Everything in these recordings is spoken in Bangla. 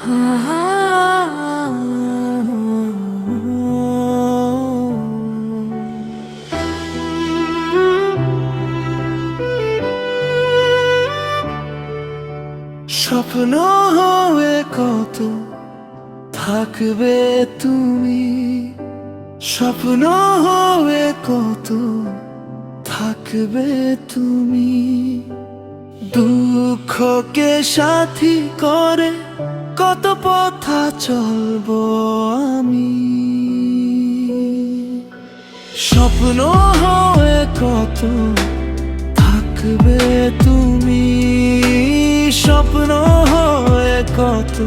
স্বপ্ন হয়ে কত থাকবে তুমি, স্বপ্ন হয়ে কত থাকবে তুমি। দুঃখকে সাথী করে কত পথা চলবো আমি। স্বপ্ন হয়ে কত থাকবে তুমি, স্বপ্ন হয়ে কত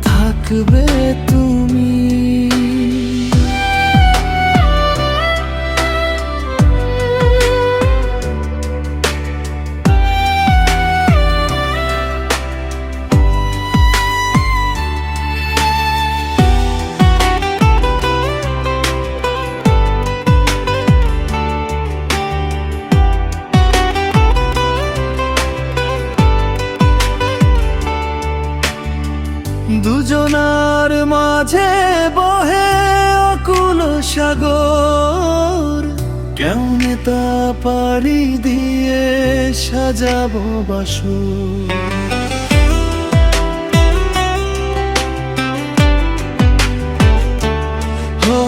থাকবে তুমি। দুজনার মাঝে বহে অকুল সাগর, কেমনে তা পাড়ি দিয়ে সাজাবো বাসর। ও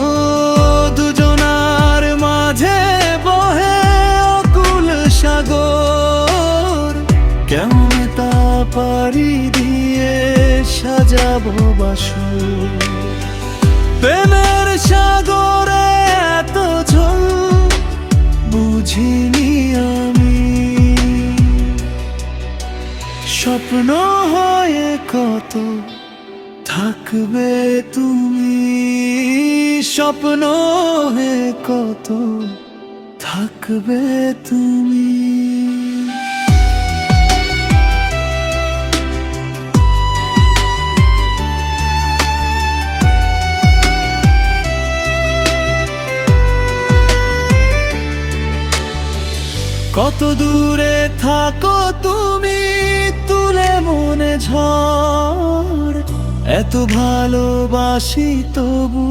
দুজনার মাঝে বহে অকুল সাগর, কেমনে তা পাড়ি দিয়ে সাজাবো বাসর। প্রেমের সাগরে এত ঝোল বুঝিনি আমি। স্বপ্ন হয়ে কত থাকবে তুমি, স্বপ্ন হয়ে কত থাকবে তুমি। কত দূরে থাকো তুমি তুলে মনে ঝড়, এত ভালোবাসি তবু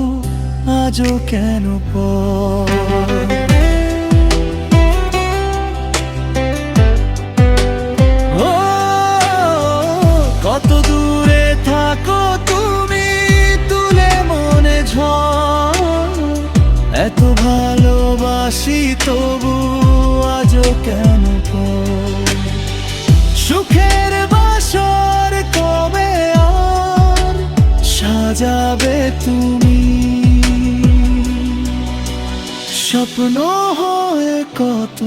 আজও কেন পর। ও কত দূরে থাকো তুমি তুলে মনে ঝড়, এত ভালোবাসি তবু আজও কেন পর। সুখের বাসর কবে আর সাজাবে তুমি, স্বপ্ন হয়ে কত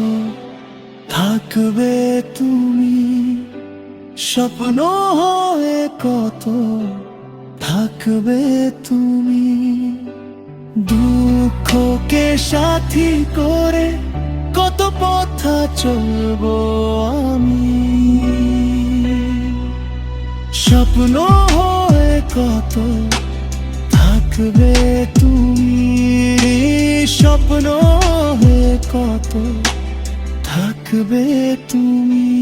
থাকবে তুমি, স্বপ্ন হয়ে কত থাকবে তুমি। দুঃখকে সাথী করে কত পথা চলবো আমি। স্বপ্ন হয়ে কত থাকবে তুমি, স্বপ্ন হয়ে কত থাকবে তুমি।